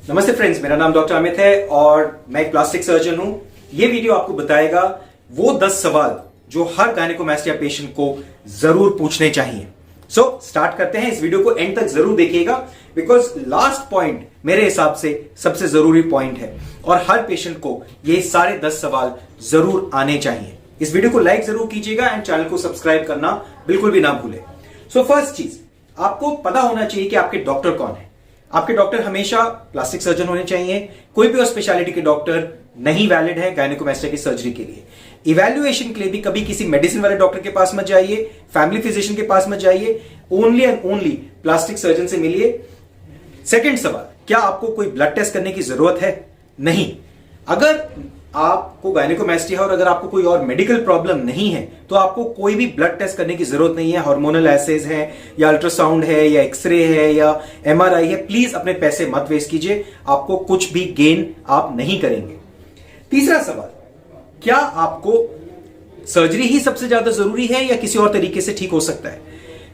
नमस्ते फ्रेंड्स, मेरा नाम डॉक्टर अमित है और मैं एक प्लास्टिक सर्जन हूं। ये वीडियो आपको बताएगा वो 10 सवाल जो हर गायनेकोमास्टिया पेशेंट को जरूर पूछने चाहिए। स्टार्ट करते हैं। इस वीडियो को एंड तक जरूर देखिएगा बिकॉज लास्ट पॉइंट मेरे हिसाब से सबसे जरूरी पॉइंट है और हर पेशेंट को ये सारे 10 सवाल जरूर आने चाहिए। इस वीडियो को लाइक जरूर कीजिएगा एंड चैनल को सब्सक्राइब करना बिल्कुल भी ना भूलें। फर्स्ट चीज, आपको पता होना चाहिए कि आपके डॉक्टर कौन है। आपके डॉक्टर हमेशा प्लास्टिक सर्जन होने चाहिए। कोई भी और स्पेशलिटी के डॉक्टर नहीं वैलिड है गायनेकोमास्टिया की सर्जरी के लिए। इवैल्यूएशन के लिए भी कभी किसी मेडिसिन वाले डॉक्टर के पास मत जाइए, फैमिली फिजिशियन के पास मत जाइए, only and only plastic surgeon से मिलिए। सेकंड सवाल, क्या आपको कोई ब्लड टेस्ट करने की जरूरत है? नहीं। अगर आपको गायनेकोमास्टिया है और अगर आपको कोई और मेडिकल प्रॉब्लम नहीं है तो आपको कोई भी ब्लड टेस्ट करने की जरूरत नहीं है। हार्मोनल एसेज है या अल्ट्रासाउंड है या एक्सरे है या एमआरआई है, प्लीज अपने पैसे मत वेस्ट कीजिए। आपको कुछ भी गेन आप नहीं करेंगे। तीसरा सवाल, क्या आपको सर्जरी ही सबसे ज्यादा जरूरी है या किसी और तरीके से ठीक हो सकता है?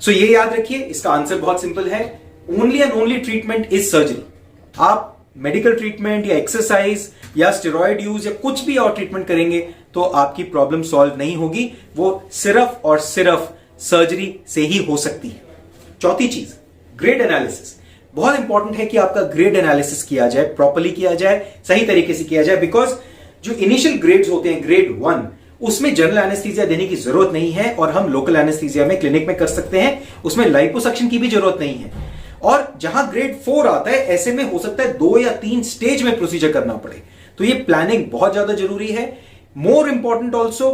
ये याद रखिए, इसका आंसर बहुत सिंपल है। Only and only treatment is surgery. आप मेडिकल ट्रीटमेंट या एक्सरसाइज या स्टेरॉइड यूज या कुछ भी और ट्रीटमेंट करेंगे तो आपकी प्रॉब्लम सॉल्व नहीं होगी। वो सिर्फ और सिर्फ सर्जरी से ही हो सकती है। चौथी चीज, ग्रेड एनालिसिस। बहुत इंपॉर्टेंट है कि आपका ग्रेड एनालिसिस किया जाए, प्रॉपर्ली किया जाए, सही तरीके से किया जाए। बिकॉज जो इनिशियल ग्रेड्स होते हैं, ग्रेड 1, उसमें जनरल एनेस्थीसिया देने की जरूरत नहीं है और हम लोकल एनेस्थीसिया में क्लिनिक में कर सकते हैं। उसमें लाइपोसक्शन की भी जरूरत नहीं है। और जहां ग्रेड 4 आता है, ऐसे में हो सकता है 2 या 3 स्टेज में प्रोसीजर करना पड़े। तो ये प्लानिंग बहुत ज्यादा जरूरी है। मोर इंपॉर्टेंट ऑल्सो,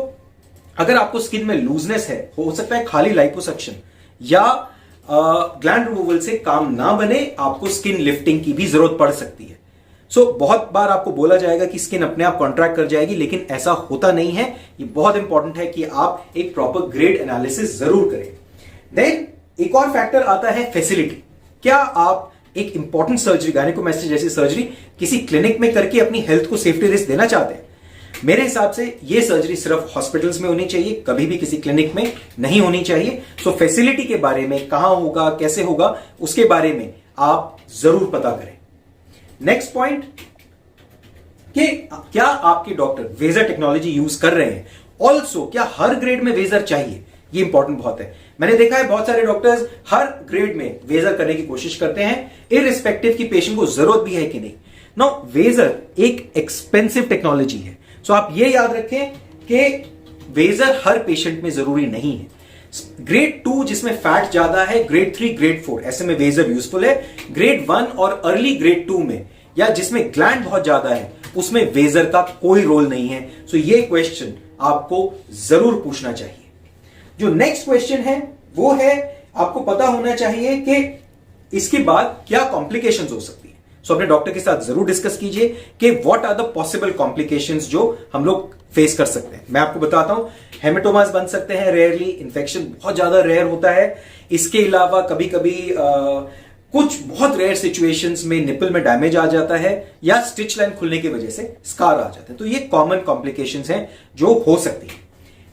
अगर आपको स्किन में लूजनेस है, हो सकता है खाली लाइपोसक्शन या ग्लैंड रिमूवल से काम ना बने, आपको स्किन लिफ्टिंग की भी जरूरत पड़ सकती है। बहुत बार आपको बोला जाएगा कि स्किन अपने आप कॉन्ट्रैक्ट कर जाएगी, लेकिन ऐसा होता नहीं है। ये बहुत इंपॉर्टेंट है कि आप एक प्रॉपर ग्रेड एनालिसिस जरूर करें। देन एक और फैक्टर आता है फैसिलिटी। क्या आप एक इंपॉर्टेंट सर्जरी, गायनेकोमास्टिया जैसी सर्जरी, किसी क्लिनिक में करके अपनी हेल्थ को सेफ्टी रिस्क देना चाहते हैं? मेरे हिसाब से ये सर्जरी सिर्फ हॉस्पिटल्स में होनी चाहिए, कभी भी किसी क्लिनिक में नहीं होनी चाहिए। फैसिलिटी के बारे में, कहां होगा, कैसे होगा, उसके बारे में आप जरूर पता करें। नेक्स्ट पॉइंट, कि क्या आपके डॉक्टर वेजर टेक्नोलॉजी यूज कर रहे हैं? ऑल्सो, क्या हर ग्रेड में वेजर चाहिए? ये इंपॉर्टेंट बहुत है। मैंने देखा है बहुत सारे डॉक्टर्स हर ग्रेड में वेजर करने की कोशिश करते हैं, इररिस्पेक्टिव की पेशेंट को जरूरत भी है कि नहीं। नो, वेजर एक एक्सपेंसिव टेक्नोलॉजी है। आप ये याद रखें कि वेजर हर पेशेंट में जरूरी नहीं है। ग्रेड 2 जिसमें फैट ज्यादा है, ग्रेड 3, ग्रेड 4 ऐसे में वेजर यूजफुल है। ग्रेड 1 और अर्ली ग्रेड 2 में या जिसमें ग्लैंड बहुत ज्यादा है, उसमें वेजर का कोई रोल नहीं है। ये क्वेश्चन आपको जरूर पूछना चाहिए। जो नेक्स्ट क्वेश्चन है वो है, आपको पता होना चाहिए कि इसके बाद क्या कॉम्प्लिकेशंस हो सकती है। अपने डॉक्टर के साथ जरूर डिस्कस कीजिए कि what are the possible complications जो हम लोग फेस कर सकते हैं। मैं आपको बताता हूं, हेमेटोमास बन सकते हैं रेयरली, इन्फेक्शन बहुत ज्यादा रेयर होता है। इसके अलावा कभी कभी कुछ बहुत रेयर सिचुएशंस में निपल में डैमेज आ जाता है या स्टिच लाइन खुलने की वजह से स्कार आ जाता है। तो ये कॉमन कॉम्प्लिकेशंस हैं जो हो सकती है।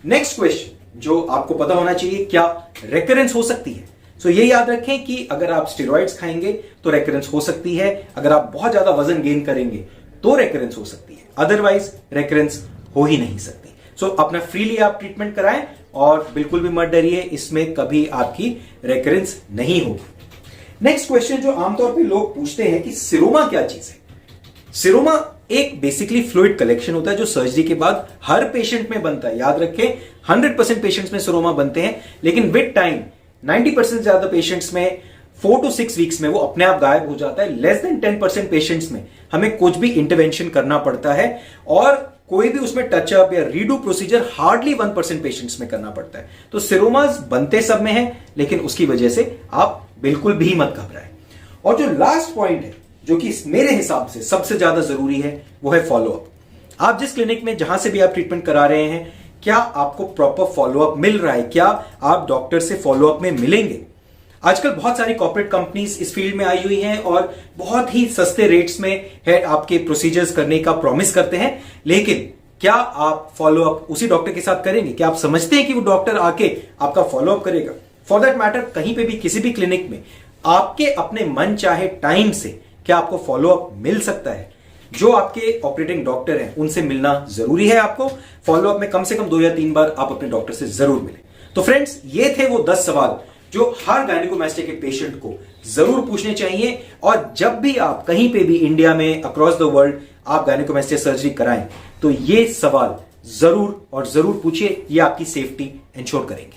नेक्स्ट क्वेश्चन जो आपको पता होना चाहिए, क्या रेकरेंस हो सकती है? ये याद रखें कि अगर आप स्टेरॉइड्स खाएंगे तो रेकरेंस हो सकती है। अगर आप बहुत ज्यादा वजन गेन करेंगे तो रेकरेंस हो सकती है, अदरवाइज रेकरेंस हो ही नहीं सकती। अपना फ्रीली आप ट्रीटमेंट कराएं और बिल्कुल भी मत डरिए, इसमें कभी आपकी रेकरेंस नहीं होगी। नेक्स्ट क्वेश्चन जो आमतौर पे लोग पूछते हैं कि सिरोमा क्या चीज है? सिरोमा एक बेसिकली फ्लूइड कलेक्शन होता है जो सर्जरी के बाद हर पेशेंट में बनता है। याद रखें, 100% पेशेंट्स में सिरोमा बनते हैं, लेकिन विद टाइम 90% ज्यादा पेशेंट्स में 4 to 6 वीक्स में वो अपने आप गायब हो जाता है। लेस देन 10% पेशेंट्स में हमें कुछ भी इंटरवेंशन करना पड़ता है और कोई भी उसमें टचअप या रीडू प्रोसीजर हार्डली 1% पेशेंट्स में करना पड़ता है। सिरोमास बनते सब में है, लेकिन उसकी वजह से आप बिल्कुल भी मत घबराएं। और जो लास्ट पॉइंट है, जो कि मेरे हिसाब से सबसे ज्यादा जरूरी है, वो है फॉलोअप। आप जिस क्लिनिक में जहां से भी आप ट्रीटमेंट करा रहे हैं, क्या आपको प्रॉपर फॉलोअप मिल रहा है? क्या आप डॉक्टर से फॉलोअप में मिलेंगे? आजकल बहुत सारी कॉर्पोरेट कंपनीज इस फील्ड में आई हुई हैं और बहुत ही सस्ते रेट्स में है आपके प्रोसीजर्स करने का प्रॉमिस करते हैं, लेकिन क्या आप फॉलोअप उसी डॉक्टर के साथ करेंगे? क्या आप समझते हैं कि वो डॉक्टर आके आपका फॉलोअप करेगा? फॉर दैट मैटर, कहीं पे भी किसी भी क्लिनिक में आपके अपने मन चाहे टाइम से क्या आपको फॉलोअप मिल सकता है? जो आपके ऑपरेटिंग डॉक्टर हैं उनसे मिलना जरूरी है आपको। फॉलोअप में कम से कम 2 या 3 बार आप अपने डॉक्टर से जरूर मिलें। तो फ्रेंड्स, ये थे वो 10 सवाल जो हर गायनेकोमास्टिया के पेशेंट को जरूर पूछने चाहिए। और जब भी आप कहीं पे भी इंडिया में, अक्रॉस द वर्ल्ड आप गायनेकोमास्टिया सर्जरी कराएं तो ये सवाल जरूर और जरूर पूछिए। ये आपकी सेफ्टी इंश्योर करेंगे।